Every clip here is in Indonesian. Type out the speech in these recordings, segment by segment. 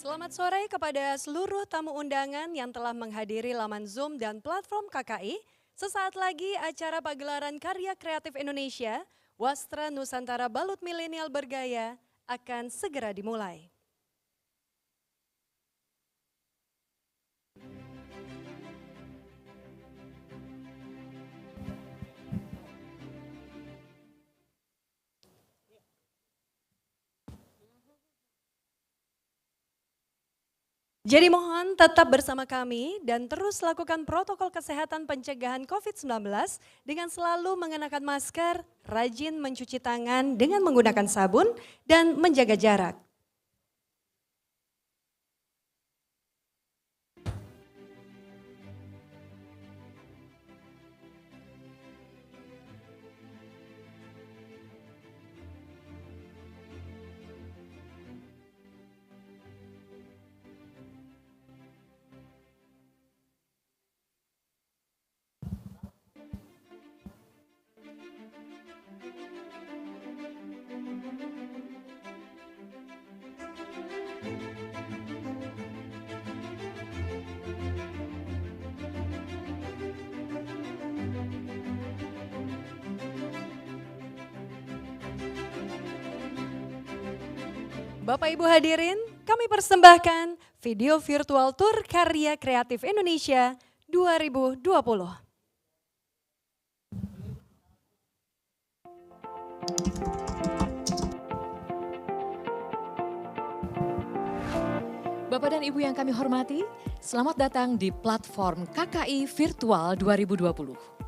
Selamat sore kepada seluruh tamu undangan yang telah menghadiri laman Zoom dan platform KKI. Sesaat lagi acara pagelaran karya kreatif Indonesia, Wastra Nusantara Balut Milenial Bergaya akan segera dimulai. Jadi mohon tetap bersama kami dan terus lakukan protokol kesehatan pencegahan COVID-19 dengan selalu mengenakan masker, rajin mencuci tangan dengan menggunakan sabun, dan menjaga jarak. Bapak Ibu hadirin, kami persembahkan video virtual tour karya kreatif Indonesia 2020. Bapak dan Ibu yang kami hormati, selamat datang di platform KKI Virtual 2020.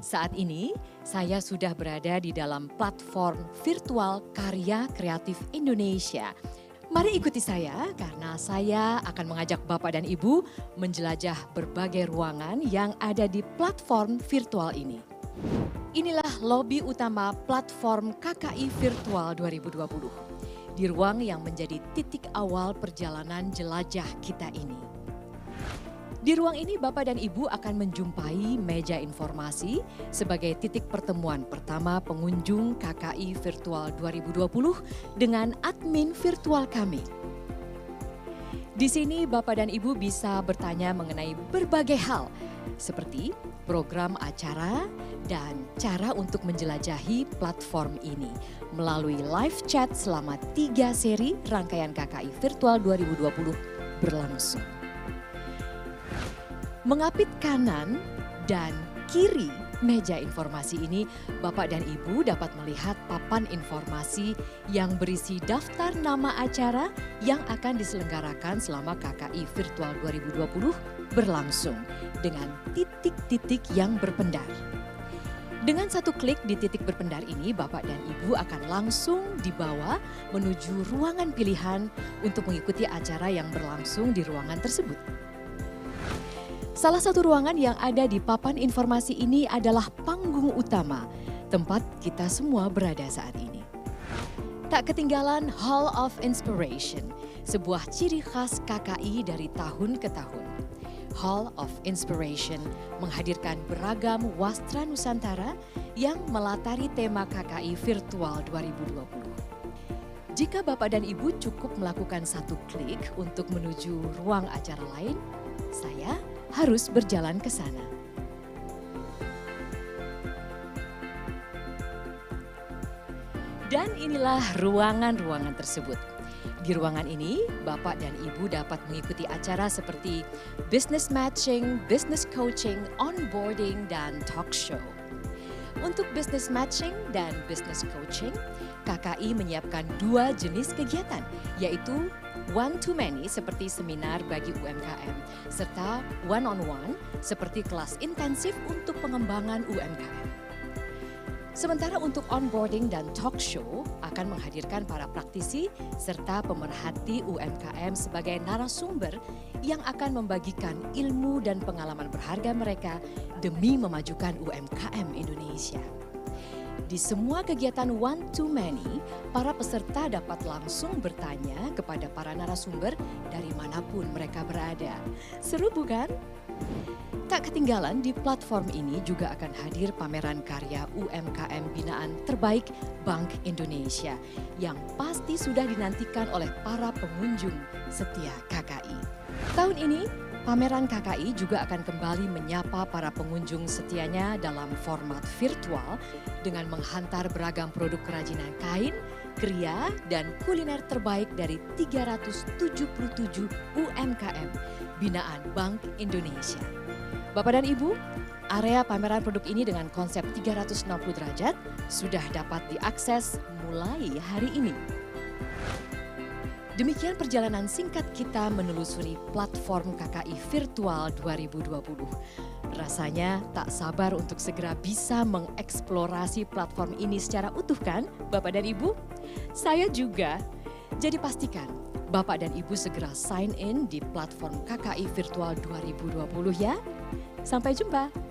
Saat ini saya sudah berada di dalam platform virtual karya kreatif Indonesia. Mari ikuti saya karena saya akan mengajak Bapak dan Ibu menjelajah berbagai ruangan yang ada di platform virtual ini. Inilah lobi utama platform KKI Virtual 2020. Di ruang yang menjadi titik awal perjalanan jelajah kita ini. Di ruang ini Bapak dan Ibu akan menjumpai meja informasi sebagai titik pertemuan pertama pengunjung KKI Virtual 2020 dengan admin virtual kami. Di sini Bapak dan Ibu bisa bertanya mengenai berbagai hal seperti program acara dan cara untuk menjelajahi platform ini melalui live chat selama 3 seri rangkaian KKI Virtual 2020 berlangsung. Mengapit kanan dan kiri meja informasi ini, Bapak dan Ibu dapat melihat papan informasi yang berisi daftar nama acara yang akan diselenggarakan selama KKI Virtual 2020 berlangsung dengan titik-titik yang berpendar. Dengan satu klik di titik berpendar ini, Bapak dan Ibu akan langsung dibawa menuju ruangan pilihan untuk mengikuti acara yang berlangsung di ruangan tersebut. Salah satu ruangan yang ada di papan informasi ini adalah panggung utama, tempat kita semua berada saat ini. Tak ketinggalan Hall of Inspiration, sebuah ciri khas KKI dari tahun ke tahun. Hall of Inspiration menghadirkan beragam wastra Nusantara yang melatari tema KKI Virtual 2020. Jika Bapak dan Ibu cukup melakukan satu klik untuk menuju ruang acara lain, saya harus berjalan ke sana. Dan inilah ruangan-ruangan tersebut. Di ruangan ini, Bapak dan Ibu dapat mengikuti acara seperti business matching, business coaching, onboarding, dan talk show. Untuk business matching dan business coaching, KKI menyiapkan 2 jenis kegiatan, yaitu one to many seperti seminar bagi UMKM, serta one on one seperti kelas intensif untuk pengembangan UMKM. Sementara untuk onboarding dan talk show akan menghadirkan para praktisi serta pemerhati UMKM sebagai narasumber yang akan membagikan ilmu dan pengalaman berharga mereka demi memajukan UMKM Indonesia. Di semua kegiatan one to many, para peserta dapat langsung bertanya kepada para narasumber dari manapun mereka berada. Seru bukan? Tak ketinggalan di platform ini juga akan hadir pameran karya UMKM binaan terbaik Bank Indonesia yang pasti sudah dinantikan oleh para pengunjung setia KKI. Tahun ini, pameran KKI juga akan kembali menyapa para pengunjung setianya dalam format virtual dengan menghantar beragam produk kerajinan kain, kria, dan kuliner terbaik dari 377 UMKM binaan Bank Indonesia. Bapak dan Ibu, area pameran produk ini dengan konsep 360 derajat sudah dapat diakses mulai hari ini. Demikian perjalanan singkat kita menelusuri platform KKI Virtual 2020. Rasanya tak sabar untuk segera bisa mengeksplorasi platform ini secara utuh kan, Bapak dan Ibu? Saya juga. Jadi pastikan Bapak dan Ibu segera sign in di platform KKI Virtual 2020 ya. Sampai jumpa.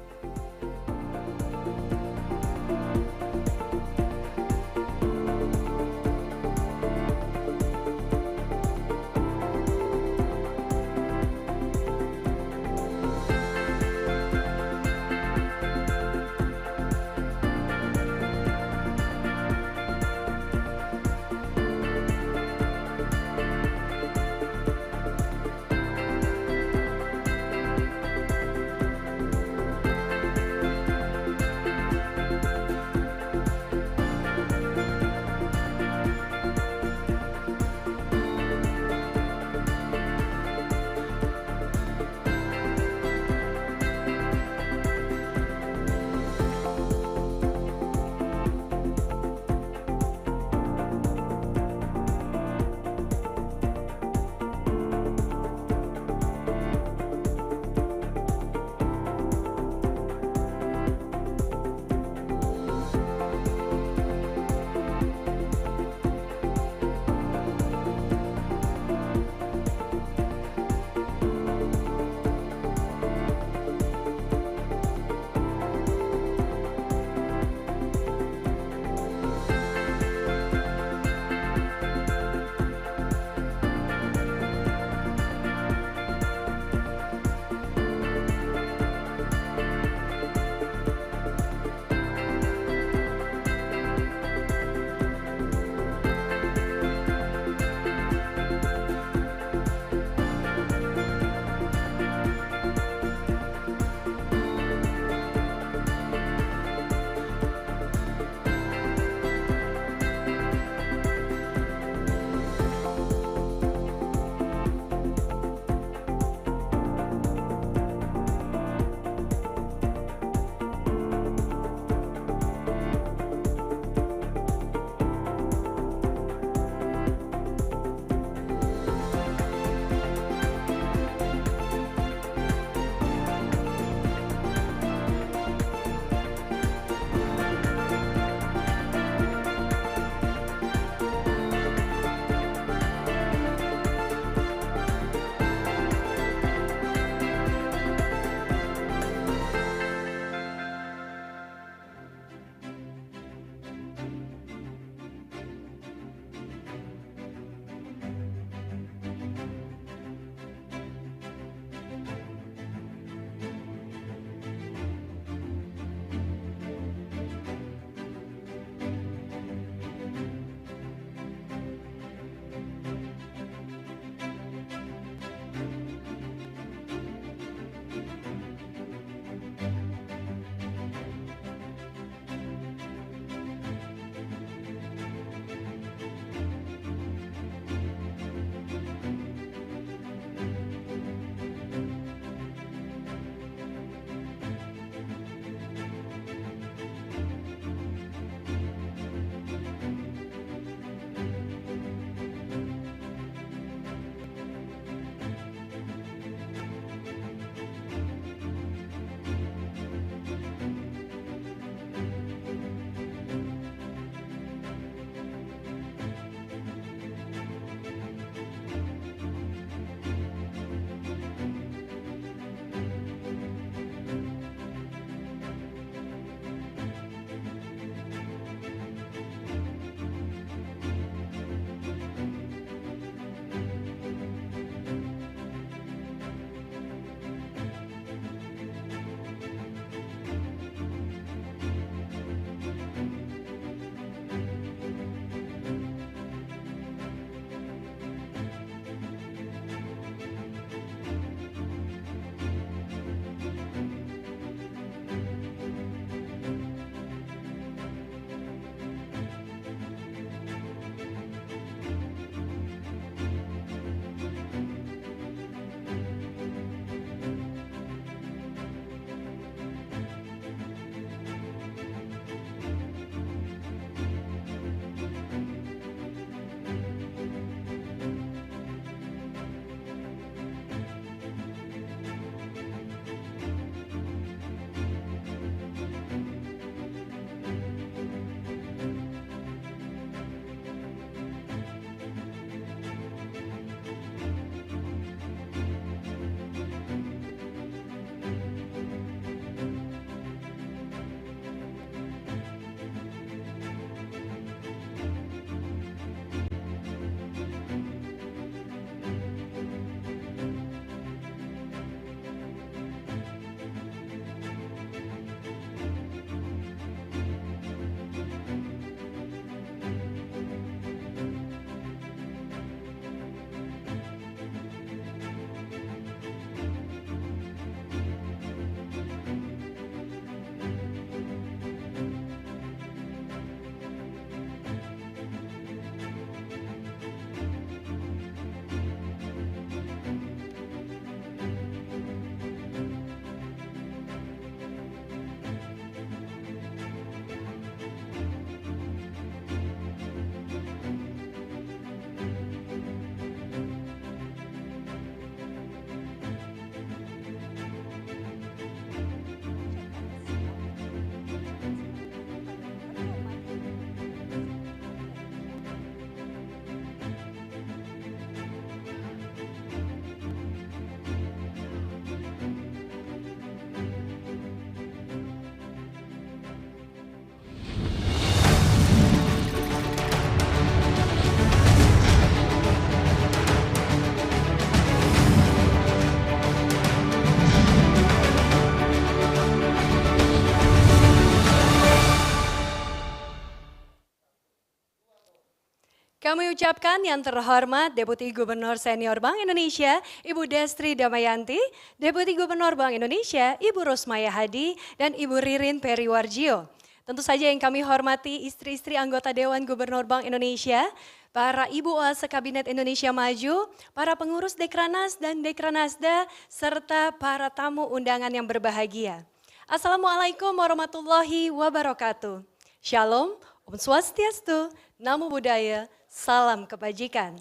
Kami ucapkan yang terhormat Deputi Gubernur Senior Bank Indonesia, Ibu Destri Damayanti, Deputi Gubernur Bank Indonesia, Ibu Rosmaya Hadi, dan Ibu Ririn Periwarjio. Tentu saja yang kami hormati istri-istri anggota Dewan Gubernur Bank Indonesia, para Ibu Oase Kabinet Indonesia Maju, para pengurus Dekranas dan Dekranasda, serta para tamu undangan yang berbahagia. Assalamualaikum warahmatullahi wabarakatuh. Shalom, Om Swastiastu, Namo Buddhaya, salam kebajikan.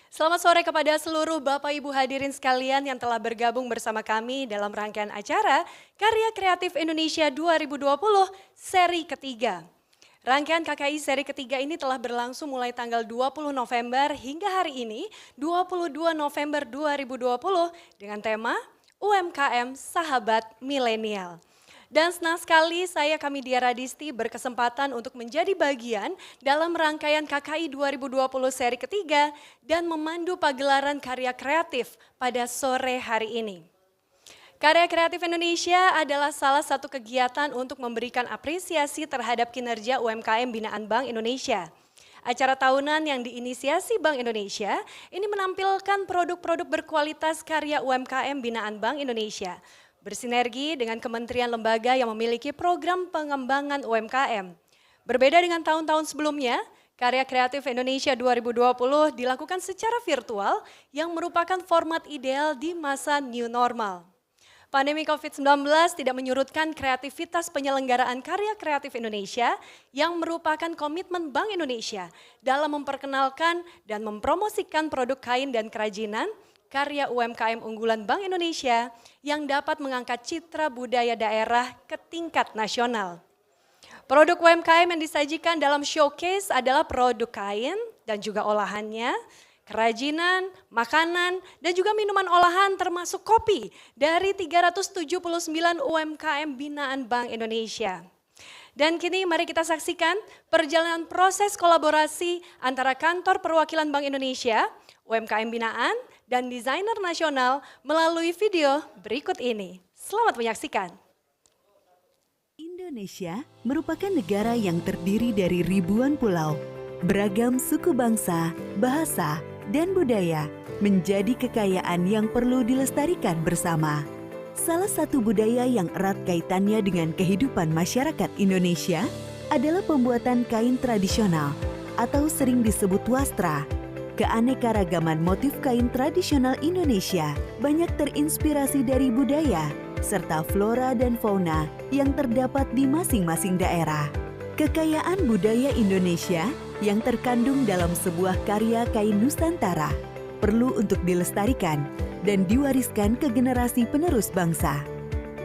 Selamat sore kepada seluruh Bapak Ibu hadirin sekalian yang telah bergabung bersama kami dalam rangkaian acara Karya Kreatif Indonesia 2020 seri ketiga. Rangkaian KKI seri ketiga ini telah berlangsung mulai tanggal 20 November hingga hari ini 22 November 2020 dengan tema UMKM Sahabat Milenial. Dan senang sekali kami Dia Radisti berkesempatan untuk menjadi bagian dalam rangkaian KKI 2020 seri ketiga dan memandu pagelaran karya kreatif pada sore hari ini. Karya Kreatif Indonesia adalah salah satu kegiatan untuk memberikan apresiasi terhadap kinerja UMKM binaan Bank Indonesia. Acara tahunan yang diinisiasi Bank Indonesia ini menampilkan produk-produk berkualitas karya UMKM binaan Bank Indonesia, bersinergi dengan kementerian lembaga yang memiliki program pengembangan UMKM. Berbeda dengan tahun-tahun sebelumnya, Karya Kreatif Indonesia 2020 dilakukan secara virtual yang merupakan format ideal di masa new normal. Pandemi COVID-19 tidak menyurutkan kreativitas penyelenggaraan Karya Kreatif Indonesia yang merupakan komitmen Bank Indonesia dalam memperkenalkan dan mempromosikan produk kain dan kerajinan karya UMKM unggulan Bank Indonesia yang dapat mengangkat citra budaya daerah ke tingkat nasional. Produk UMKM yang disajikan dalam showcase adalah produk kain dan juga olahannya, kerajinan, makanan, dan juga minuman olahan termasuk kopi dari 379 UMKM binaan Bank Indonesia. Dan kini mari kita saksikan perjalanan proses kolaborasi antara Kantor Perwakilan Bank Indonesia, UMKM binaan, dan desainer nasional melalui video berikut ini. Selamat menyaksikan. Indonesia merupakan negara yang terdiri dari ribuan pulau, beragam suku bangsa, bahasa, dan budaya menjadi kekayaan yang perlu dilestarikan bersama. Salah satu budaya yang erat kaitannya dengan kehidupan masyarakat Indonesia adalah pembuatan kain tradisional atau sering disebut wastra. Keanekaragaman motif kain tradisional Indonesia banyak terinspirasi dari budaya serta flora dan fauna yang terdapat di masing-masing daerah. Kekayaan budaya Indonesia yang terkandung dalam sebuah karya kain Nusantara perlu untuk dilestarikan dan diwariskan ke generasi penerus bangsa.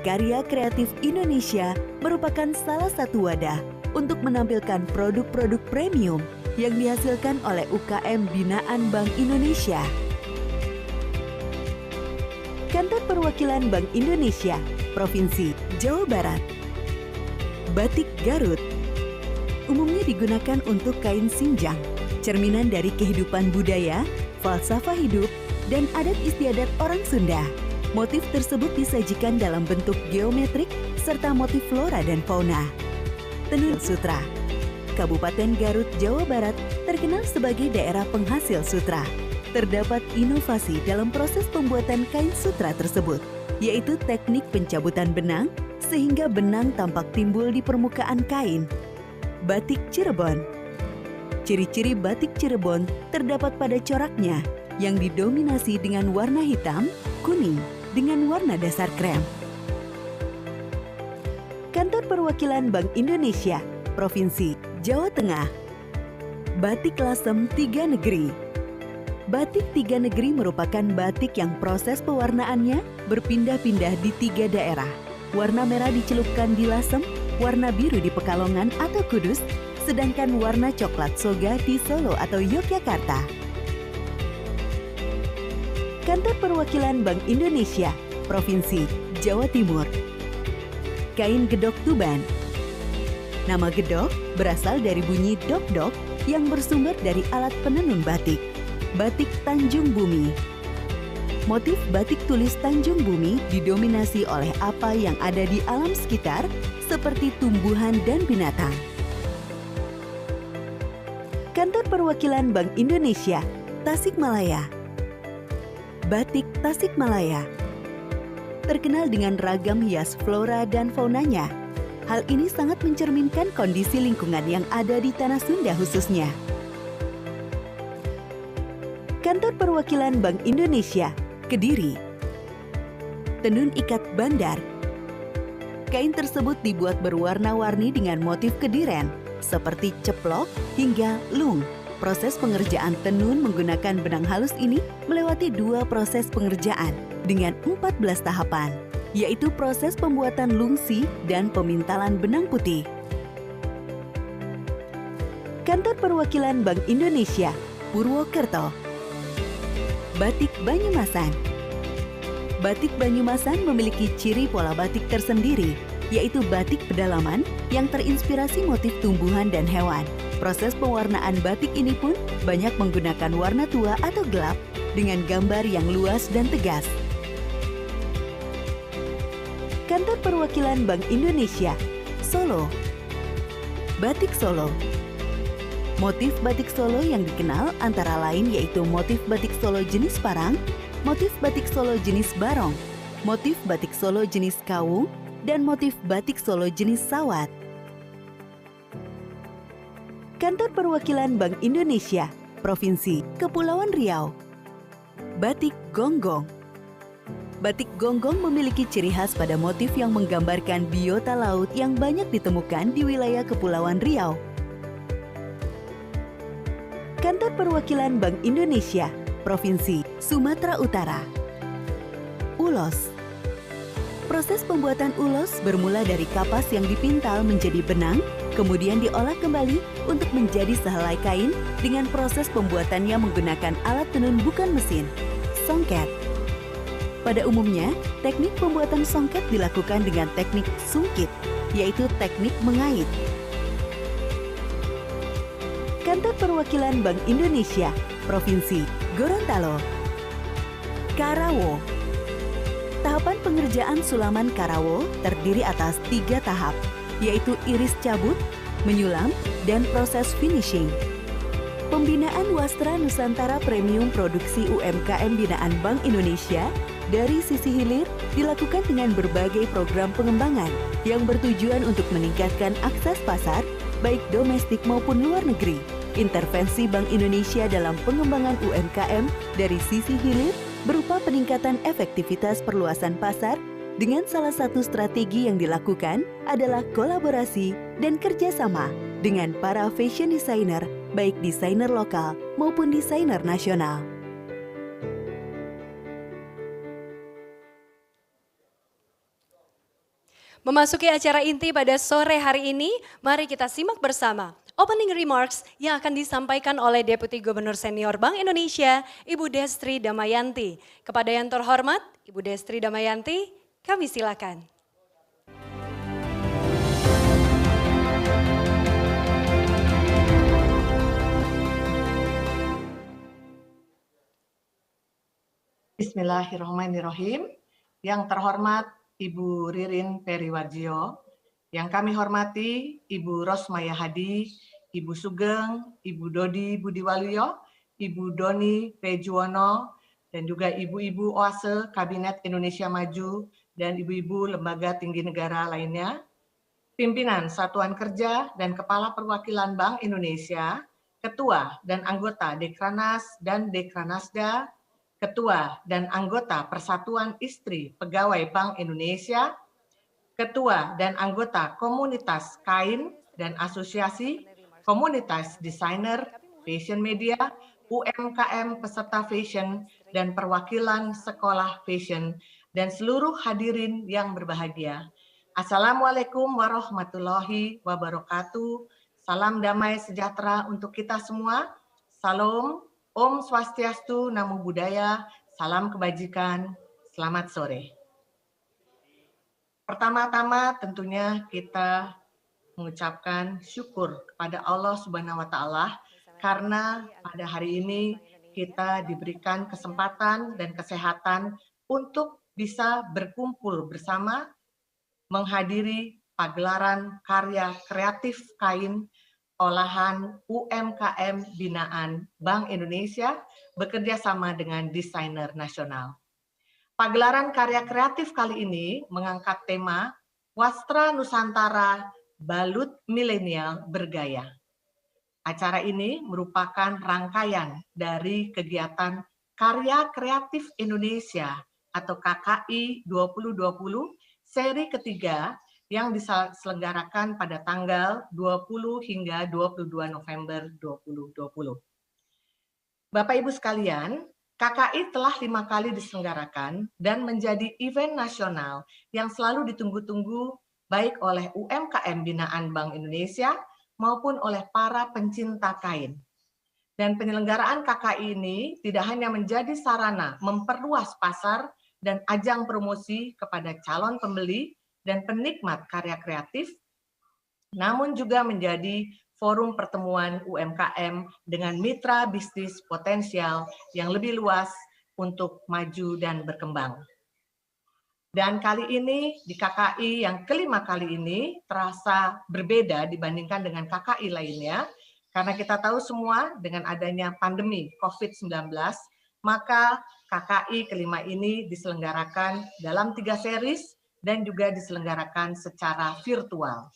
Karya Kreatif Indonesia merupakan salah satu wadah untuk menampilkan produk-produk premium yang dihasilkan oleh UKM binaan Bank Indonesia. Kantor Perwakilan Bank Indonesia, Provinsi Jawa Barat. Batik Garut umumnya digunakan untuk kain sinjang, cerminan dari kehidupan budaya, falsafah hidup, dan adat istiadat orang Sunda. Motif tersebut disajikan dalam bentuk geometrik serta motif flora dan fauna. Tenun Sutra. Kabupaten Garut, Jawa Barat terkenal sebagai daerah penghasil sutra. Terdapat inovasi dalam proses pembuatan kain sutra tersebut, yaitu teknik pencabutan benang sehingga benang tampak timbul di permukaan kain. Batik Cirebon. Ciri-ciri batik Cirebon terdapat pada coraknya yang didominasi dengan warna hitam, kuning, dengan warna dasar krem. Kantor Perwakilan Bank Indonesia, Provinsi Jawa Tengah. Batik Lasem Tiga Negeri. Batik Tiga Negeri merupakan batik yang proses pewarnaannya berpindah-pindah di 3 daerah. Warna merah dicelupkan di Lasem, warna biru di Pekalongan atau Kudus, sedangkan warna coklat soga di Solo atau Yogyakarta. Kantor Perwakilan Bank Indonesia, Provinsi Jawa Timur. Kain Gedok Tuban. Nama gedok berasal dari bunyi dok-dok yang bersumber dari alat penenun batik. Batik Tanjung Bumi. Motif batik tulis Tanjung Bumi didominasi oleh apa yang ada di alam sekitar seperti tumbuhan dan binatang. Kantor Perwakilan Bank Indonesia, Tasikmalaya. Batik Tasikmalaya terkenal dengan ragam hias flora dan faunanya. Hal ini sangat mencerminkan kondisi lingkungan yang ada di Tanah Sunda khususnya. Kantor Perwakilan Bank Indonesia, Kediri. Tenun ikat bandar. Kain tersebut dibuat berwarna-warni dengan motif kediren, seperti ceplok hingga lung. Proses pengerjaan tenun menggunakan benang halus ini melewati 2 proses pengerjaan dengan 14 tahapan, yaitu proses pembuatan lungsi dan pemintalan benang putih. Kantor Perwakilan Bank Indonesia, Purwokerto. Batik Banyumasan. Batik Banyumasan memiliki ciri pola batik tersendiri, yaitu batik pedalaman yang terinspirasi motif tumbuhan dan hewan. Proses pewarnaan batik ini pun banyak menggunakan warna tua atau gelap dengan gambar yang luas dan tegas. Kantor Perwakilan Bank Indonesia, Solo. Batik Solo. Motif batik Solo yang dikenal antara lain yaitu motif batik Solo jenis parang, motif batik Solo jenis barong, motif batik Solo jenis kawung, dan motif batik Solo jenis sawat. Kantor Perwakilan Bank Indonesia, Provinsi Kepulauan Riau. Batik Gonggong. Batik Gonggong memiliki ciri khas pada motif yang menggambarkan biota laut yang banyak ditemukan di wilayah Kepulauan Riau. Kantor Perwakilan Bank Indonesia, Provinsi Sumatera Utara. Ulos. Proses pembuatan ulos bermula dari kapas yang dipintal menjadi benang, kemudian diolah kembali untuk menjadi sehelai kain dengan proses pembuatannya menggunakan alat tenun bukan mesin, songket. Pada umumnya, teknik pembuatan songket dilakukan dengan teknik sungkit, yaitu teknik mengait. Kantor Perwakilan Bank Indonesia, Provinsi Gorontalo. Karawo. Tahapan pengerjaan sulaman karawo terdiri atas 3 tahap, yaitu iris cabut, menyulam, dan proses finishing. Pembinaan Wastra Nusantara Premium Produksi UMKM binaan Bank Indonesia dari sisi hilir dilakukan dengan berbagai program pengembangan yang bertujuan untuk meningkatkan akses pasar, baik domestik maupun luar negeri. Intervensi Bank Indonesia dalam pengembangan UMKM dari sisi hilir berupa peningkatan efektivitas perluasan pasar dengan salah satu strategi yang dilakukan adalah kolaborasi dan kerjasama dengan para fashion designer, baik desainer lokal maupun desainer nasional. Memasuki acara inti pada sore hari ini, mari kita simak bersama opening remarks yang akan disampaikan oleh Deputi Gubernur Senior Bank Indonesia, Ibu Destri Damayanti. Kepada yang terhormat, Ibu Destri Damayanti, kami silakan. Bismillahirrahmanirrahim. Yang terhormat Ibu Ririn Periwarjio, yang kami hormati Ibu Rosmaya Hadi, Ibu Sugeng, Ibu Dodi Budiwaluyo, Ibu Doni Pejuwono, dan juga ibu-ibu OASE Kabinet Indonesia Maju dan ibu-ibu lembaga tinggi negara lainnya, pimpinan Satuan Kerja dan Kepala Perwakilan Bank Indonesia, Ketua dan anggota Dekranas dan Dekranasda, Ketua dan anggota Persatuan Istri Pegawai Bank Indonesia, Ketua dan anggota Komunitas Kain dan Asosiasi Komunitas Desainer, Fashion Media, UMKM peserta fashion, dan perwakilan sekolah fashion, dan seluruh hadirin yang berbahagia. Assalamualaikum warahmatullahi wabarakatuh. Salam damai sejahtera untuk kita semua. Salam. Om Swastiastu, Namo Buddhaya, salam kebajikan, selamat sore. Pertama-tama tentunya kita mengucapkan syukur kepada Allah Subhanahu wa Ta'ala karena pada hari ini kita diberikan kesempatan dan kesehatan untuk bisa berkumpul bersama menghadiri pagelaran karya kreatif kain olahan UMKM binaan Bank Indonesia bekerja sama dengan desainer nasional. Pagelaran karya kreatif kali ini mengangkat tema Wastra Nusantara Balut Milenial Bergaya. Acara ini merupakan rangkaian dari kegiatan Karya Kreatif Indonesia atau KKI 2020 seri ketiga yang diselenggarakan pada tanggal 20 hingga 22 November 2020. Bapak Ibu sekalian, KKI telah 5 kali diselenggarakan dan menjadi event nasional yang selalu ditunggu-tunggu baik oleh UMKM binaan Bank Indonesia maupun oleh para pencinta kain. Dan penyelenggaraan KKI ini tidak hanya menjadi sarana memperluas pasar dan ajang promosi kepada calon pembeli dan penikmat karya kreatif, namun juga menjadi forum pertemuan UMKM dengan mitra bisnis potensial yang lebih luas untuk maju dan berkembang. Dan kali ini di KKI yang kelima kali ini terasa berbeda dibandingkan dengan KKI lainnya, karena kita tahu semua dengan adanya pandemi COVID-19, maka KKI kelima ini diselenggarakan dalam 3 series dan juga diselenggarakan secara virtual.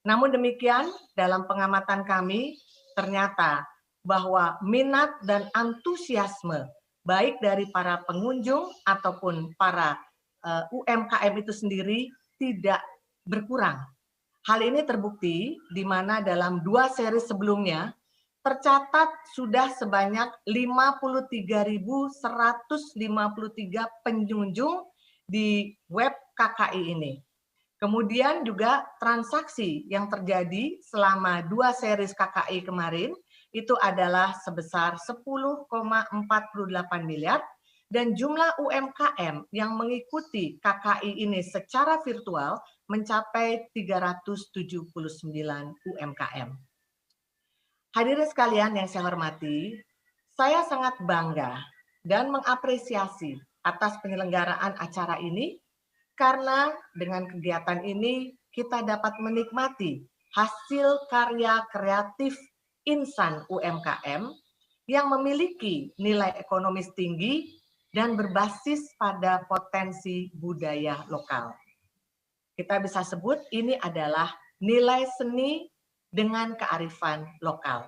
Namun demikian, dalam pengamatan kami, ternyata bahwa minat dan antusiasme baik dari para pengunjung ataupun para UMKM itu sendiri tidak berkurang. Hal ini terbukti di mana dalam 2 seri sebelumnya tercatat sudah sebanyak 53.153 pengunjung di web KKI ini. Kemudian juga transaksi yang terjadi selama 2 seri KKI kemarin itu adalah sebesar 10,48 miliar. Dan jumlah UMKM yang mengikuti KKI ini secara virtual mencapai 379 UMKM. Hadirin sekalian yang saya hormati, saya sangat bangga dan mengapresiasi atas penyelenggaraan acara ini karena dengan kegiatan ini kita dapat menikmati hasil karya kreatif insan UMKM yang memiliki nilai ekonomis tinggi dan berbasis pada potensi budaya lokal. Kita bisa sebut ini adalah nilai seni dengan kearifan lokal.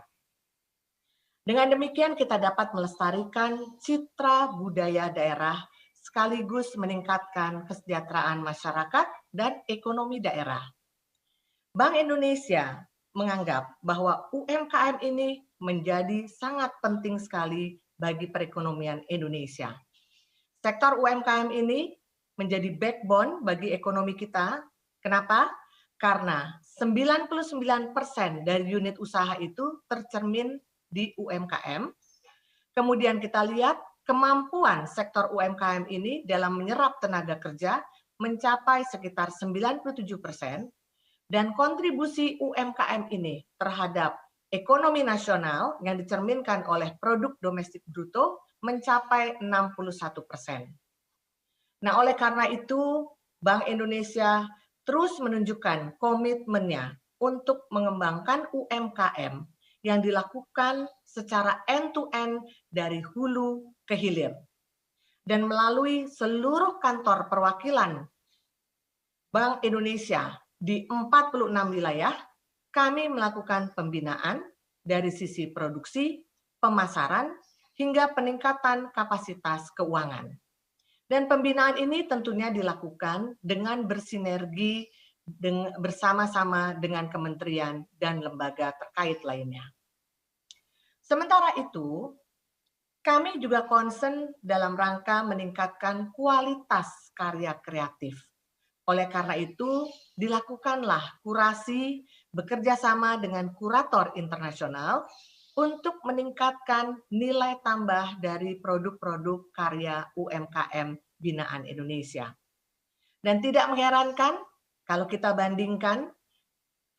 Dengan demikian kita dapat melestarikan citra budaya daerah sekaligus meningkatkan kesejahteraan masyarakat dan ekonomi daerah. Bank Indonesia menganggap bahwa UMKM ini menjadi sangat penting sekali bagi perekonomian Indonesia. Sektor UMKM ini menjadi backbone bagi ekonomi kita. Kenapa? Karena 99% dari unit usaha itu tercermin di UMKM. Kemudian kita lihat kemampuan sektor UMKM ini dalam menyerap tenaga kerja mencapai sekitar 97%, dan kontribusi UMKM ini terhadap ekonomi nasional yang dicerminkan oleh produk domestik bruto mencapai 61%. Nah, oleh karena itu, Bank Indonesia terus menunjukkan komitmennya untuk mengembangkan UMKM yang dilakukan secara end-to-end dari hulu ke hilir. Dan melalui seluruh kantor perwakilan Bank Indonesia di 46 wilayah, kami melakukan pembinaan dari sisi produksi, pemasaran, hingga peningkatan kapasitas keuangan. Dan pembinaan ini tentunya dilakukan dengan bersinergi bersama-sama dengan kementerian dan lembaga terkait lainnya. Sementara itu, kami juga concern dalam rangka meningkatkan kualitas karya kreatif. Oleh karena itu, dilakukanlah kurasi bekerja sama dengan kurator internasional untuk meningkatkan nilai tambah dari produk-produk karya UMKM binaan Indonesia. Dan tidak mengherankan kalau kita bandingkan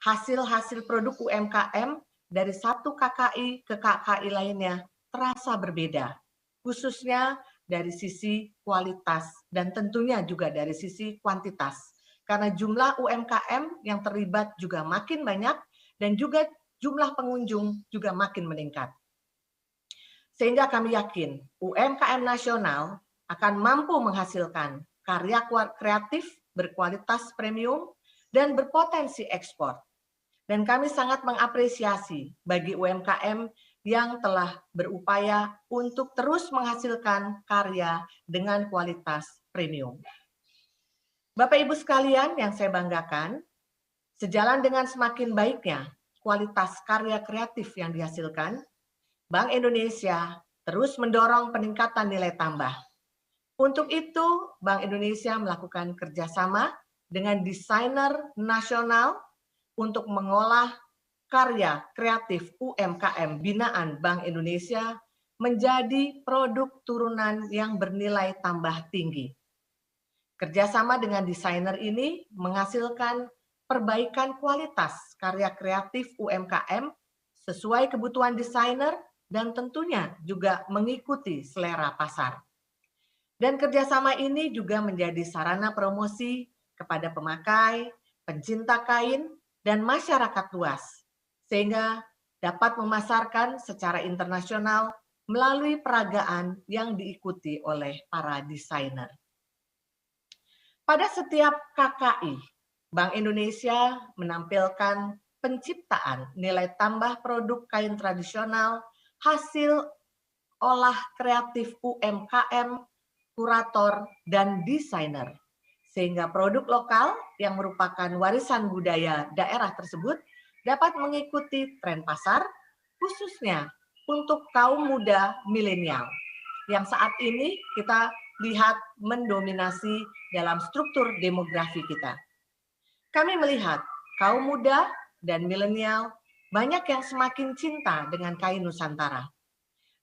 hasil-hasil produk UMKM dari satu KKI ke KKI lainnya terasa berbeda, khususnya dari sisi kualitas dan tentunya juga dari sisi kuantitas. Karena jumlah UMKM yang terlibat juga makin banyak dan juga jumlah pengunjung juga makin meningkat. Sehingga kami yakin UMKM nasional akan mampu menghasilkan karya kreatif berkualitas premium dan berpotensi ekspor. Dan kami sangat mengapresiasi bagi UMKM yang telah berupaya untuk terus menghasilkan karya dengan kualitas premium. Bapak Ibu sekalian yang saya banggakan, sejalan dengan semakin baiknya kualitas karya kreatif yang dihasilkan, Bank Indonesia terus mendorong peningkatan nilai tambah. Untuk itu, Bank Indonesia melakukan kerjasama dengan desainer nasional untuk mengolah karya kreatif UMKM binaan Bank Indonesia menjadi produk turunan yang bernilai tambah tinggi. Kerjasama dengan desainer ini menghasilkan perbaikan kualitas karya kreatif UMKM sesuai kebutuhan desainer dan tentunya juga mengikuti selera pasar. Dan kerjasama ini juga menjadi sarana promosi kepada pemakai, pencinta kain, dan masyarakat luas, sehingga dapat memasarkan secara internasional melalui peragaan yang diikuti oleh para desainer. Pada setiap KKI, Bank Indonesia menampilkan penciptaan nilai tambah produk kain tradisional hasil olah kreatif UMKM, kurator, dan desainer. Sehingga produk lokal yang merupakan warisan budaya daerah tersebut dapat mengikuti tren pasar, khususnya untuk kaum muda milenial, yang saat ini kita lihat mendominasi dalam struktur demografi kita. Kami melihat kaum muda dan milenial banyak yang semakin cinta dengan kain Nusantara.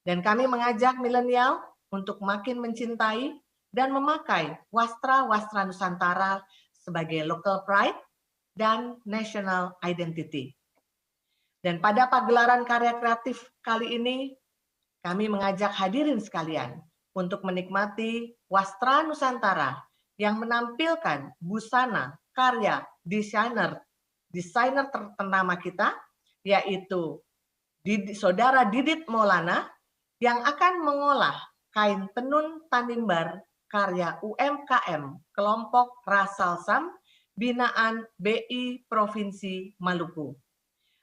Dan kami mengajak milenial untuk makin mencintai dan memakai wastra-wastra Nusantara sebagai local pride dan national identity. Dan pada pagelaran karya kreatif kali ini, kami mengajak hadirin sekalian untuk menikmati wastra Nusantara yang menampilkan busana karya desainer ternama kita, yaitu Saudara Didit Maulana, yang akan mengolah kain tenun Tanimbar karya UMKM kelompok Rasalsam binaan BI Provinsi Maluku.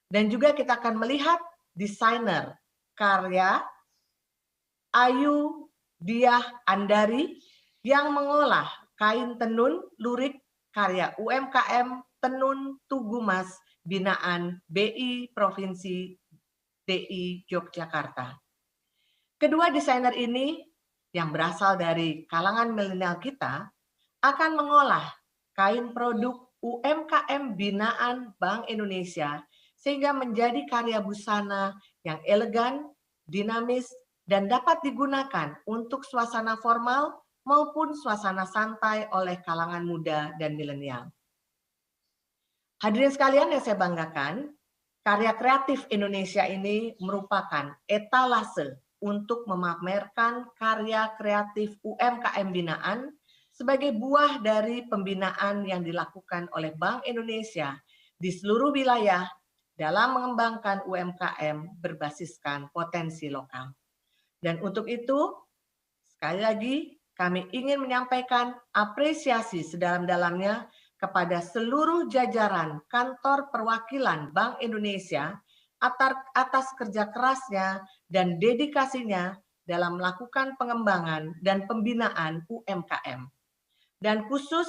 Dan juga kita akan melihat desainer karya Ayu Diah Andari yang mengolah kain tenun lurik karya UMKM Tenun Tugumas binaan BI Provinsi DI Yogyakarta. Kedua desainer ini yang berasal dari kalangan milenial kita akan mengolah kain produk UMKM binaan Bank Indonesia sehingga menjadi karya busana yang elegan, dinamis, dan dapat digunakan untuk suasana formal maupun suasana santai oleh kalangan muda dan milenial. Hadirin sekalian yang saya banggakan, karya kreatif Indonesia ini merupakan etalase untuk memamerkan karya kreatif UMKM binaan sebagai buah dari pembinaan yang dilakukan oleh Bank Indonesia di seluruh wilayah dalam mengembangkan UMKM berbasiskan potensi lokal. Dan untuk itu, sekali lagi kami ingin menyampaikan apresiasi sedalam-dalamnya kepada seluruh jajaran kantor perwakilan Bank Indonesia atas kerja kerasnya dan dedikasinya dalam melakukan pengembangan dan pembinaan UMKM. Dan khusus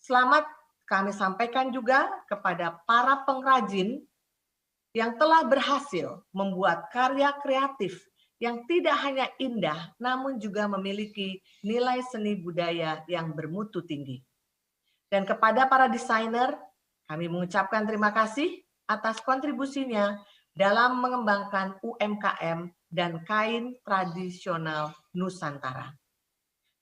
selamat kami sampaikan juga kepada para pengrajin yang telah berhasil membuat karya kreatif yang tidak hanya indah, namun juga memiliki nilai seni budaya yang bermutu tinggi. Dan kepada para desainer, kami mengucapkan terima kasih atas kontribusinya dalam mengembangkan UMKM dan kain tradisional Nusantara.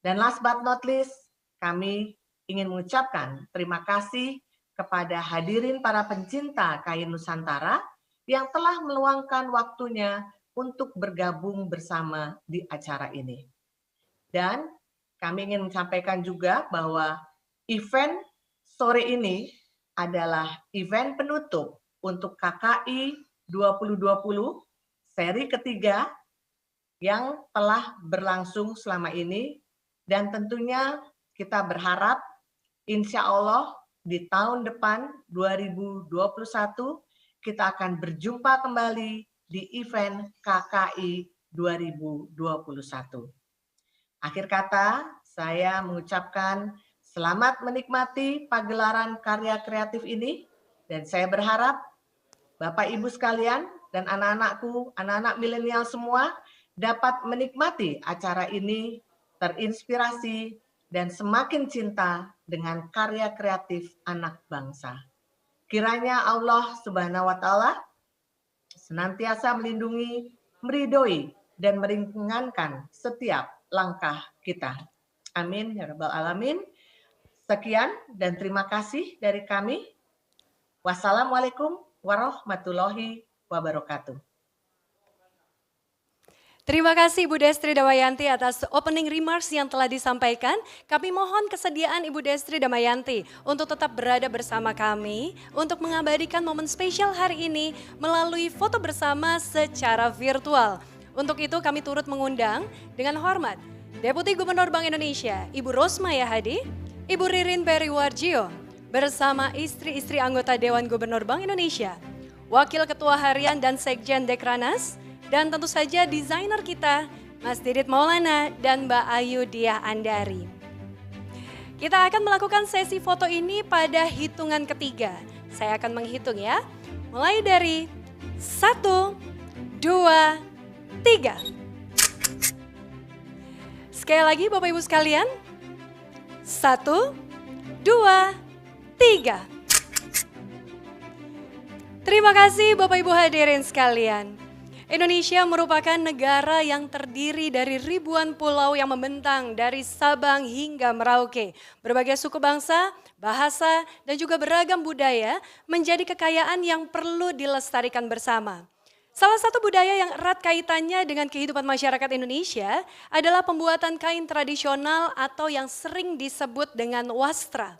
Dan last but not least, kami ingin mengucapkan terima kasih kepada hadirin para pencinta kain Nusantara yang telah meluangkan waktunya untuk bergabung bersama di acara ini. Dan kami ingin menyampaikan juga bahwa event sore ini adalah event penutup untuk KKI 2020 seri ketiga yang telah berlangsung selama ini, dan tentunya kita berharap insya Allah di tahun depan 2021 kita akan berjumpa kembali di event KKI 2021. Akhir kata, saya mengucapkan selamat menikmati pagelaran karya kreatif ini, dan saya berharap Bapak Ibu sekalian dan anak-anakku, anak-anak milenial semua dapat menikmati acara ini, terinspirasi, dan semakin cinta dengan karya kreatif anak bangsa. Kiranya Allah Subhanahu wa Ta'ala senantiasa melindungi, meridhoi, dan meringankan setiap langkah kita. Amin ya rabbal alamin. Sekian dan terima kasih dari kami. Wassalamualaikum warahmatullahi wabarakatuh. Terima kasih Ibu Destri Damayanti atas opening remarks yang telah disampaikan. Kami mohon kesediaan Ibu Destri Damayanti untuk tetap berada bersama kami untuk mengabadikan momen spesial hari ini melalui foto bersama secara virtual. Untuk itu kami turut mengundang dengan hormat Deputi Gubernur Bank Indonesia Ibu Rosmaya Hadi, Ibu Ririn Periwarjio bersama istri-istri anggota Dewan Gubernur Bank Indonesia, Wakil Ketua Harian dan Sekjen Dekranas, dan tentu saja desainer kita, Mas Didit Maulana dan Mbak Ayu Diah Andari. Kita akan melakukan sesi foto ini pada hitungan ketiga. Saya akan menghitung ya, mulai dari 1, 2, 3. Sekali lagi Bapak Ibu sekalian, 1, 2, 3. Terima kasih Bapak Ibu hadirin sekalian. Indonesia merupakan negara yang terdiri dari ribuan pulau yang membentang dari Sabang hingga Merauke. Berbagai suku bangsa, bahasa, dan juga beragam budaya menjadi kekayaan yang perlu dilestarikan bersama. Salah satu budaya yang erat kaitannya dengan kehidupan masyarakat Indonesia adalah pembuatan kain tradisional atau yang sering disebut dengan wastra,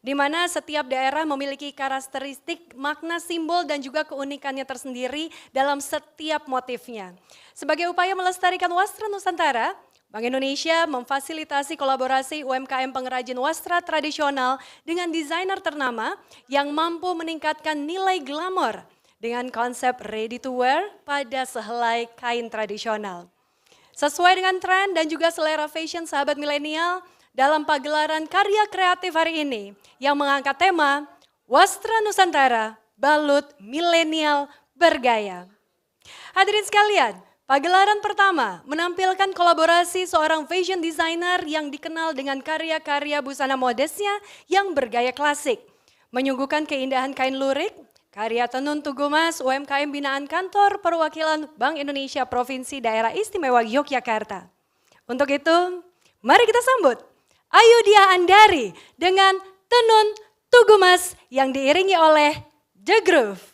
di mana setiap daerah memiliki karakteristik, makna, simbol, dan juga keunikannya tersendiri dalam setiap motifnya. Sebagai upaya melestarikan wastra Nusantara, Bank Indonesia memfasilitasi kolaborasi UMKM pengrajin wastra tradisional dengan desainer ternama yang mampu meningkatkan nilai glamor dengan konsep ready to wear pada sehelai kain tradisional. Sesuai dengan tren dan juga selera fashion sahabat milenial, dalam pagelaran karya kreatif hari ini yang mengangkat tema Wastra Nusantara Balut Milenial Bergaya. Hadirin sekalian, pagelaran pertama menampilkan kolaborasi seorang fashion designer yang dikenal dengan karya-karya busana modesnya yang bergaya klasik, menyuguhkan keindahan kain lurik, karya tenun Tugu Mas UMKM binaan Kantor Perwakilan Bank Indonesia Provinsi Daerah Istimewa Yogyakarta. Untuk itu, mari kita sambut Ayu Diah Andari dengan tenun Tugu Mas yang diiringi oleh The Groove.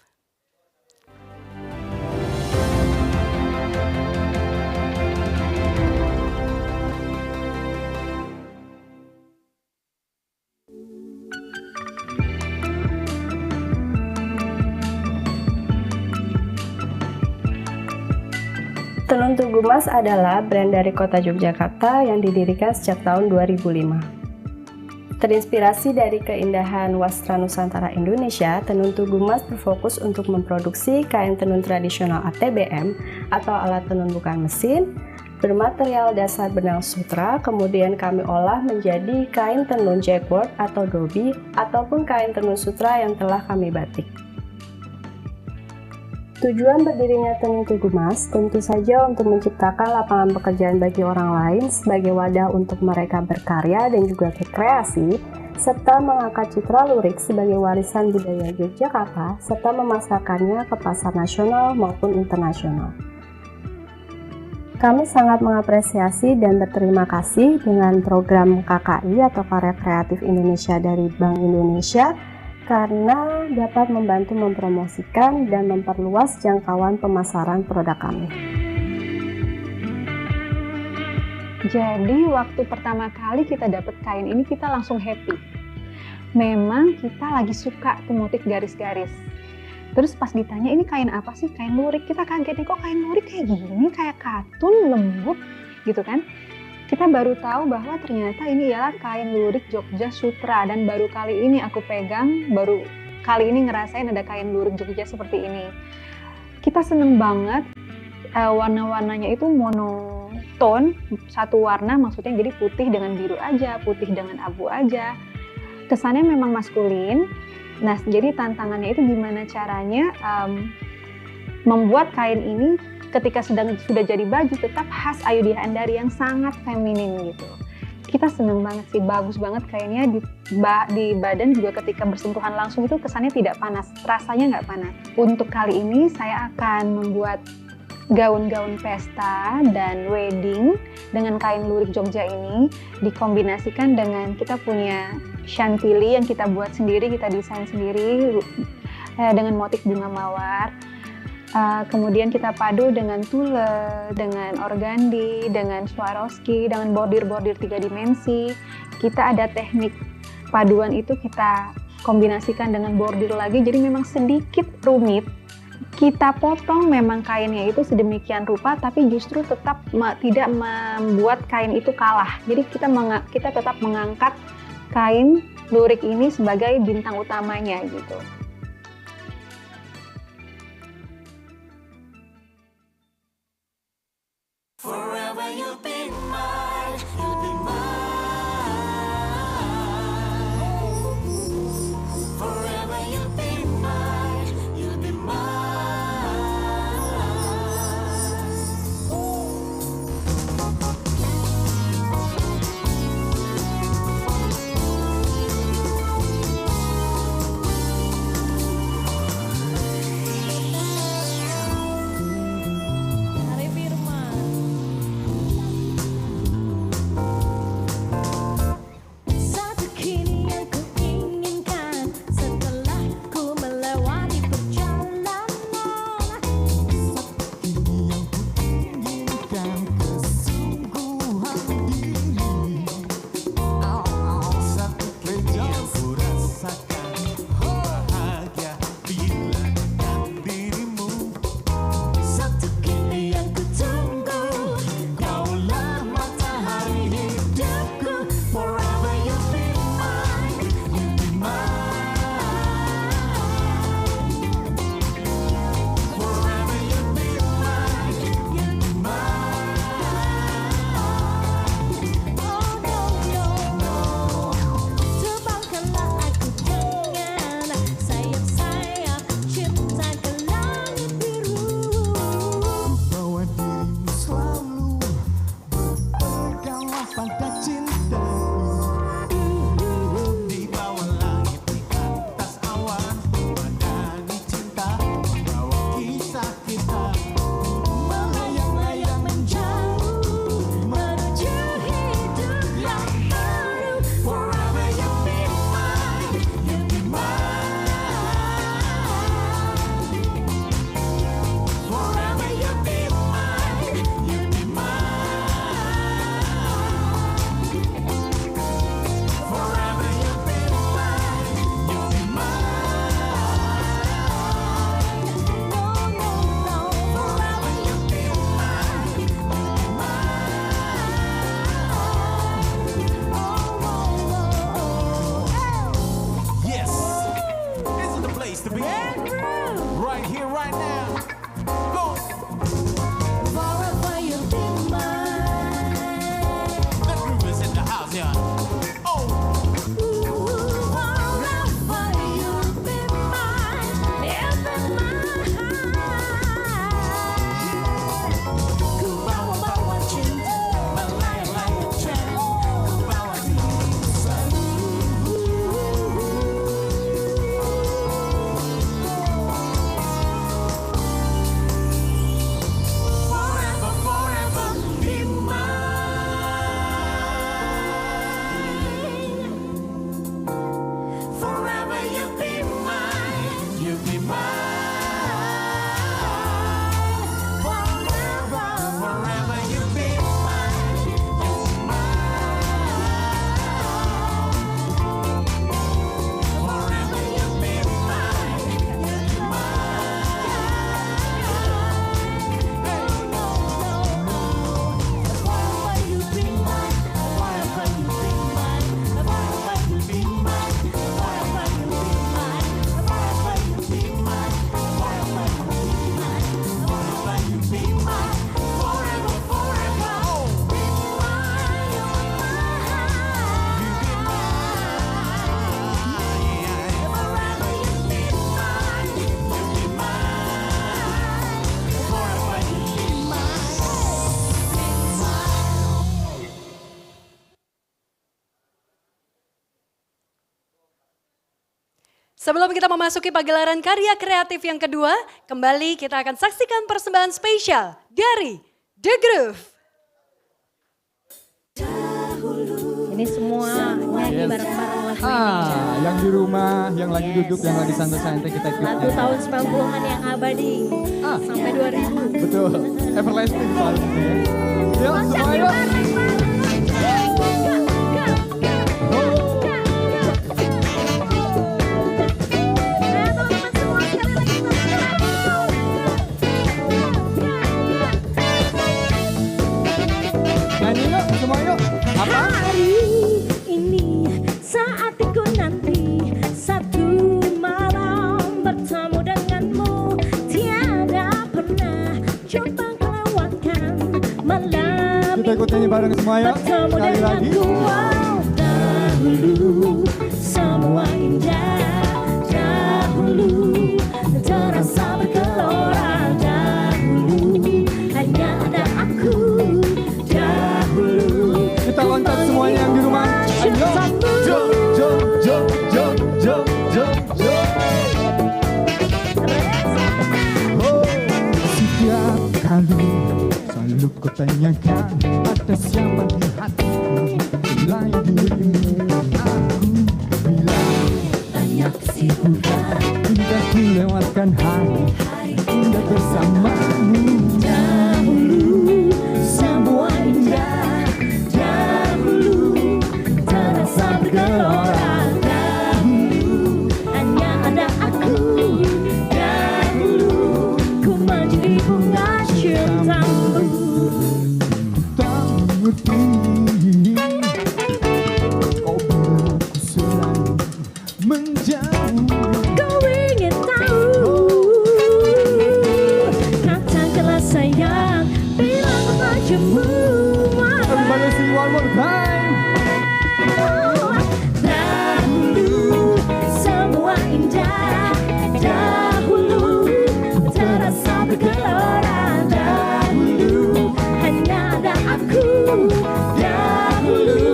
Tenun Tugu Mas adalah brand dari kota Yogyakarta yang didirikan sejak tahun 2005. Terinspirasi dari keindahan wastra Nusantara Indonesia, Tenun Tugu Mas berfokus untuk memproduksi kain tenun tradisional ATBM atau alat tenun bukan mesin, bermaterial dasar benang sutra, kemudian kami olah menjadi kain tenun jacquard atau dobi, ataupun kain tenun sutra yang telah kami batik. Tujuan berdirinya Tenun Tugu Mas tentu saja untuk menciptakan lapangan pekerjaan bagi orang lain sebagai wadah untuk mereka berkarya dan juga berkreasi, serta mengangkat citra lurik sebagai warisan budaya Yogyakarta, serta memasarkannya ke pasar nasional maupun internasional. Kami sangat mengapresiasi dan berterima kasih dengan program KKI atau Karya Kreatif Indonesia dari Bank Indonesia, karena dapat membantu mempromosikan dan memperluas jangkauan pemasaran produk kami. Jadi waktu pertama kali kita dapat kain ini kita langsung happy. Memang kita lagi suka tuh motif garis-garis. Terus pas ditanya ini kain apa sih? Kain lurik. Kita kaget nih, kok kain lurik kayak gini, kayak katun, lembut gitu kan. Kita baru tahu bahwa ternyata ini ialah kain lurik Jogja Sutra, dan baru kali ini aku pegang, baru kali ini ngerasain ada kain lurik Jogja seperti ini. Kita seneng banget, warna-warnanya itu monoton, satu warna, maksudnya jadi putih dengan biru aja, putih dengan abu aja. Kesannya memang maskulin. Nah, jadi tantangannya itu gimana caranya membuat kain ini ketika sudah jadi baju tetap khas Ayudhya Andari yang sangat feminin gitu. Kita seneng banget sih, bagus banget kainnya, di badan juga ketika bersentuhan langsung itu kesannya tidak panas, rasanya nggak panas. Untuk kali ini saya akan membuat gaun-gaun pesta dan wedding dengan kain lurik Jogja ini, dikombinasikan dengan kita punya chantilly yang kita buat sendiri, kita desain sendiri dengan motif bunga mawar. Kemudian kita padu dengan tulle, dengan organdi, dengan Swarovski, dengan bordir-bordir 3 dimensi. Kita ada teknik paduan itu kita kombinasikan dengan bordir lagi, jadi memang sedikit rumit. Kita potong memang kainnya itu sedemikian rupa, tapi justru tetap tidak membuat kain itu kalah. Jadi kita tetap mengangkat kain lurik ini sebagai bintang utamanya gitu. Sebelum kita memasuki pagelaran karya kreatif yang kedua, kembali kita akan saksikan persembahan spesial dari The Groove. Ini semua nyanyi bareng-bareng lagu ini. Yang di rumah, yang lagi duduk, yang lagi santai-santai kita ikut. Lagu tahun 90-an yang abadi sampai 2000. Betul, everlasting selalu ya. Yuk, semua yuk. Nyanyi yuk, semua yuk. Apa? Hari ini saatku nanti satu malam bertemu denganmu. Tiada pernah coba kelewatkan malam Kita ikut nyanyi bareng semua yuk. bertemu Sekali lagi. denganku. Wow, dahulu semua indah, dahulu terasa bergelora, dahulu hanya ada aku, dahulu Kita loncat semuanya yang di rumah. Ayo. Jom, jom, jom, jom, jom, jom, jom. Oh, setiap kali selalu kau tanyakan ada siapa di hatiku selain dirimu. Aku bilang banyak kesibukan, indah ku lewatkan hari indah bersamamu. dahulu semua indah, dahulu terasa bergelora, dahulu hanya ada aku, dahulu ku menjadi bunga cintamu. Tak mengerti kau bilang ku selalu menjauh. Kau ingin tahu, katakanlah sayang, bilang padamu. Everybody sing one more time. Dahulu semua indah, dahulu terasa bergelora, dahulu hanya ada aku, dahulu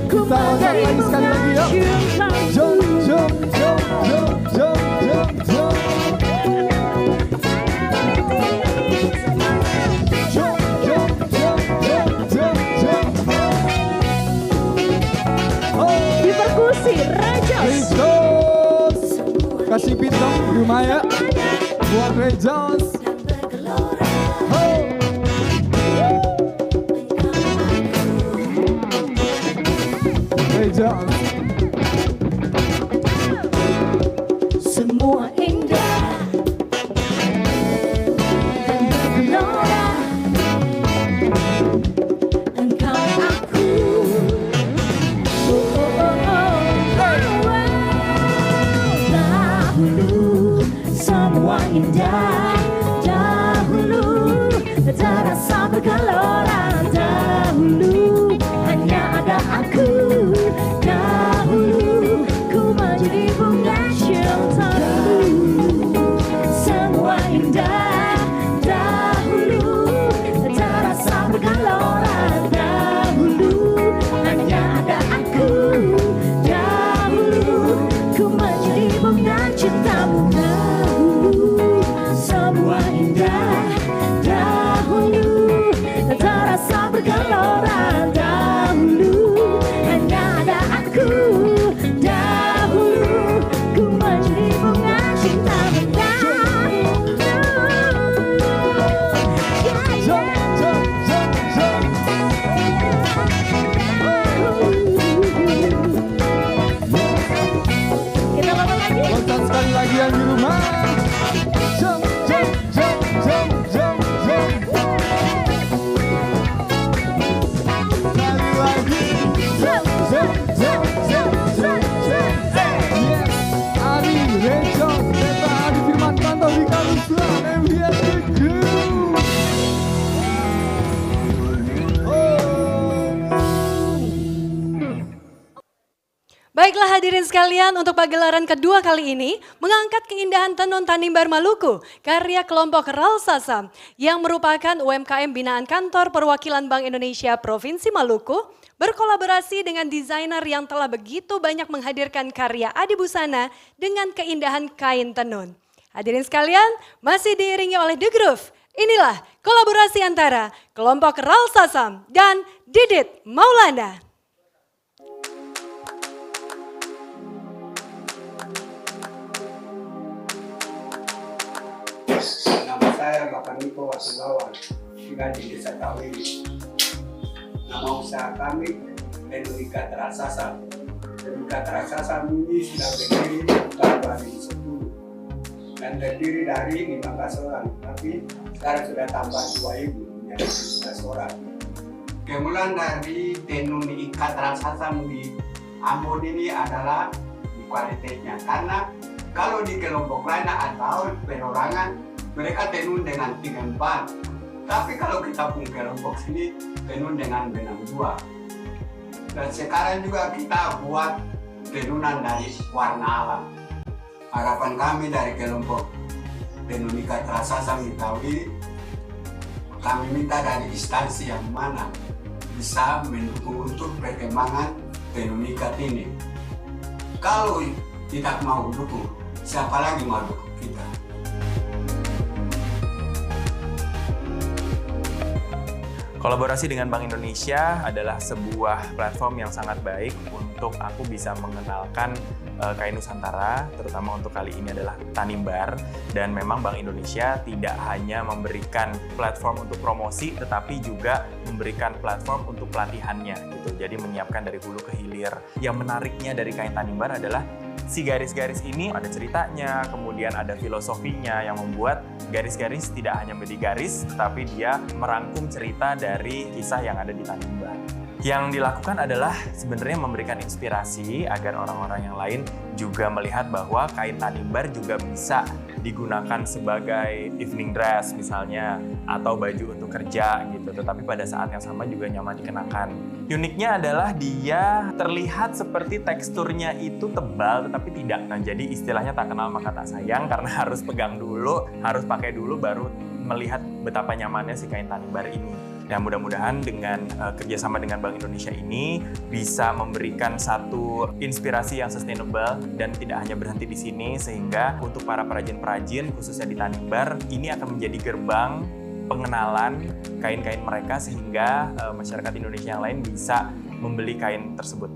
ku Kita loncat menjadi lagi sekali bunga lagi, yuk. cintamu. Jom, jom, jom, jom, jom, jom, jom. Jom, jom, jom, jom, jom, jom. Oh, Di perkusi Rejos. Rejos. Kasih beat dong di rumah ya. Buat Rejos. Oh. Rejos. Semua indah dan bergelora, engkau aku. Oh, oh, oh, oh. Dahulu semua indah, dahulu terasa bergelora, dahulu hanya ada aku, dahulu ku menjadi bunga cintamu. Semua indah, dahulu terasa bergelora, dahulu hanya ada aku, dahulu ku menjadi bunga cintamu. Dahulu semua indah, dahulu terasa bergelora, dahulu hanya ada aku, dahulu ku menjadi bunga cintamu. Jom, jom, jom, jom. Kita lompat lagi. Loncat sekali lagi yang di rumah. Jom, jom, jom, jom, jom, jom. Sekali lagi. Jom, jom, jom, jom, jom, jom. Yes, Ari, Rejos, Beta, Adi Firman, Tanto, Rika, Ruslan, MBS, The Groove. Baiklah hadirin sekalian, untuk pagelaran kedua kali ini mengangkat keindahan tenun Tanimbar Maluku, karya kelompok Ralsasam yang merupakan UMKM binaan Kantor Perwakilan Bank Indonesia Provinsi Maluku, berkolaborasi dengan desainer yang telah begitu banyak menghadirkan karya adibusana dengan keindahan kain tenun. Hadirin sekalian, masih diiringi oleh The Groove. Inilah kolaborasi antara kelompok Ral Sasam dan Didit Maulana. Nama saya Bapak Niko Wasulawan, tinggal di Desa Tawili. Nama usaha kami Tenurika Terasasam. Tenurika Terasasam ini sudah berdiri tahun 2010 dan terdiri dari 15 orang, tapi sekarang sudah tambah 2 ibu menjadi 15 orang. Kemudian dari tenun ikat Terasasam di Ambon ini adalah di kualitasnya, karena kalau di kelompok lain atau perorangan mereka tenun dengan 3 ban, tapi kalau kita pun kelompok sini tenun dengan benang 2. Dan sekarang juga kita buat tenunan dari warna alam. Harapan kami dari kelompok tenun ikat Terasasam di Tawili, kami minta dari instansi yang mana bisa mendukung untuk perkembangan tenun ikat ini. Kalau tidak mau dukung, siapa lagi mau dukung kita? Kolaborasi dengan Bank Indonesia adalah sebuah platform yang sangat baik untuk aku bisa mengenalkan kain Nusantara, terutama untuk kali ini adalah Tanimbar. Dan memang Bank Indonesia tidak hanya memberikan platform untuk promosi, tetapi juga memberikan platform untuk pelatihannya gitu. Jadi menyiapkan dari hulu ke hilir. Yang menariknya dari kain Tanimbar adalah si garis-garis ini ada ceritanya, kemudian ada filosofinya yang membuat garis-garis tidak hanya menjadi garis, tetapi dia merangkum cerita dari kisah yang ada di Tanimbar. Yang dilakukan adalah sebenarnya memberikan inspirasi agar orang-orang yang lain juga melihat bahwa kain Tanimbar juga bisa digunakan sebagai evening dress misalnya, atau baju untuk kerja gitu, tetapi pada saat yang sama juga nyaman dikenakan. Uniknya adalah dia terlihat seperti teksturnya itu tebal tetapi tidak. Nah, jadi istilahnya tak kenal maka tak sayang, karena harus pegang dulu, harus pakai dulu baru melihat betapa nyamannya si kain Tanimbar ini. Nah, mudah-mudahan dengan kerjasama dengan Bank Indonesia ini bisa memberikan satu inspirasi yang sustainable dan tidak hanya berhenti di sini, sehingga untuk para perajin-perajin khususnya di Tanimbar ini akan menjadi gerbang pengenalan kain-kain mereka, sehingga masyarakat Indonesia yang lain bisa membeli kain tersebut.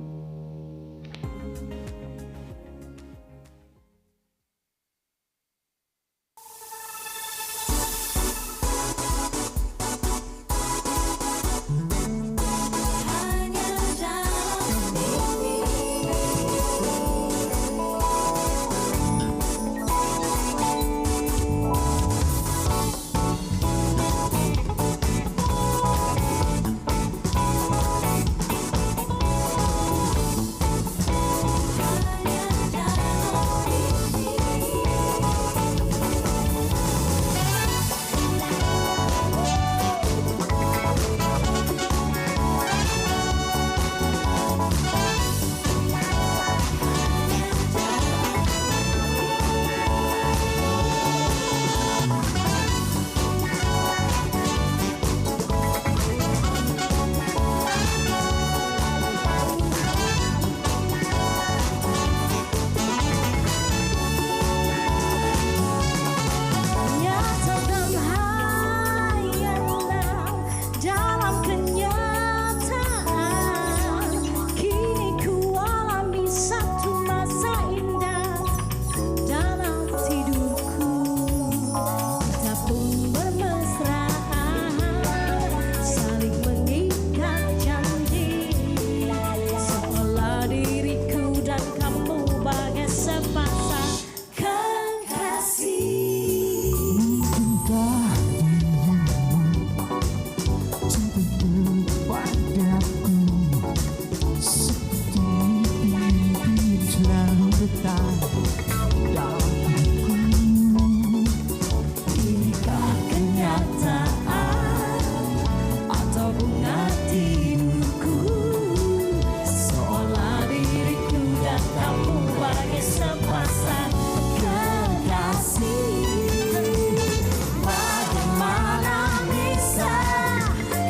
Bagaimana bisa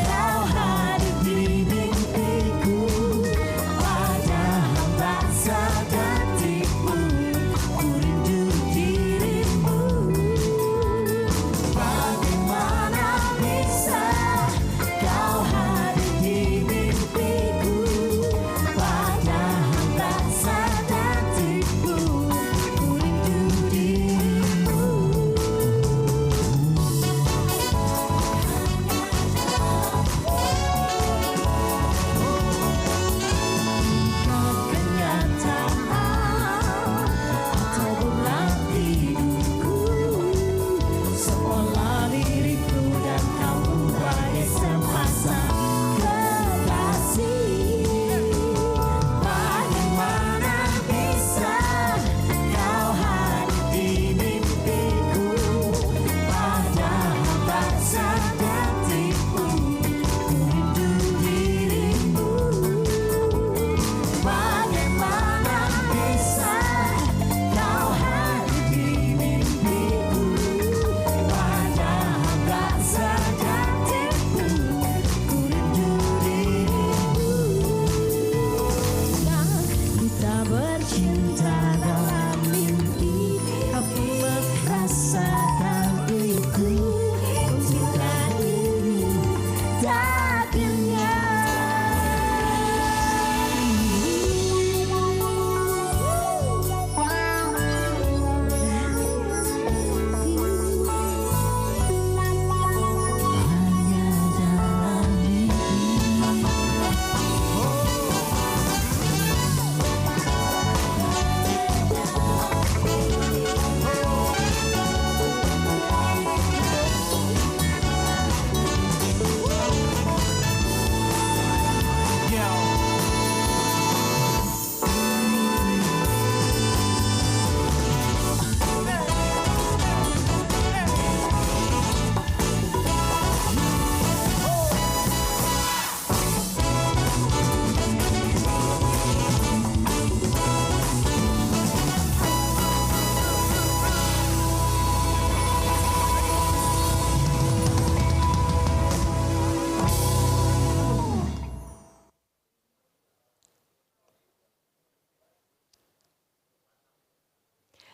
kau hadir di mimpiku?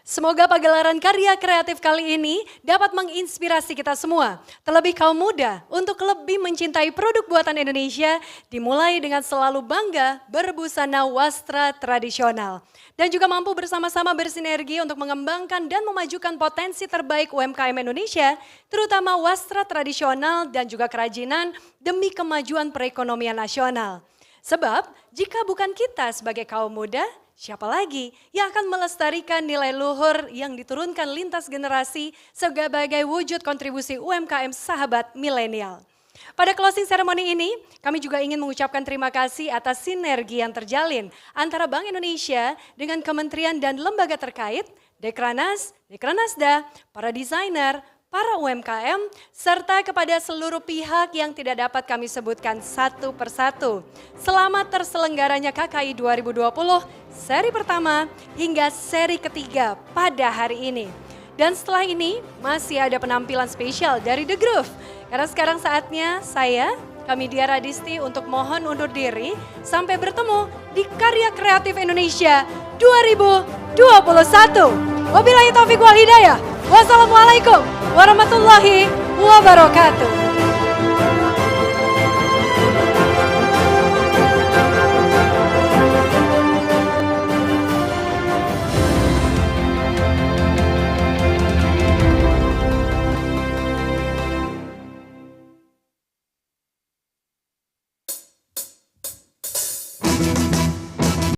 Semoga pagelaran karya kreatif kali ini dapat menginspirasi kita semua, terlebih kaum muda untuk lebih mencintai produk buatan Indonesia, dimulai dengan selalu bangga berbusana wastra tradisional. Dan juga mampu bersama-sama bersinergi untuk mengembangkan dan memajukan potensi terbaik UMKM Indonesia, terutama wastra tradisional dan juga kerajinan demi kemajuan perekonomian nasional. Sebab jika bukan kita sebagai kaum muda, siapa lagi yang akan melestarikan nilai luhur yang diturunkan lintas generasi sebagai wujud kontribusi UMKM sahabat milenial. Pada closing ceremony ini, kami juga ingin mengucapkan terima kasih atas sinergi yang terjalin antara Bank Indonesia dengan kementerian dan lembaga terkait, Dekranas, Dekranasda, para desainer, para UMKM, serta kepada seluruh pihak yang tidak dapat kami sebutkan satu persatu. Selamat terselenggaranya KKI 2020, seri pertama hingga seri ketiga pada hari ini. Dan setelah ini masih ada penampilan spesial dari The Groove. Karena sekarang saatnya kami Dia Radisti untuk mohon undur diri sampai bertemu di Karya Kreatif Indonesia 2021. Wabillahi taufiq wal hidayah. Wassalamualaikum warahmatullahi wabarakatuh.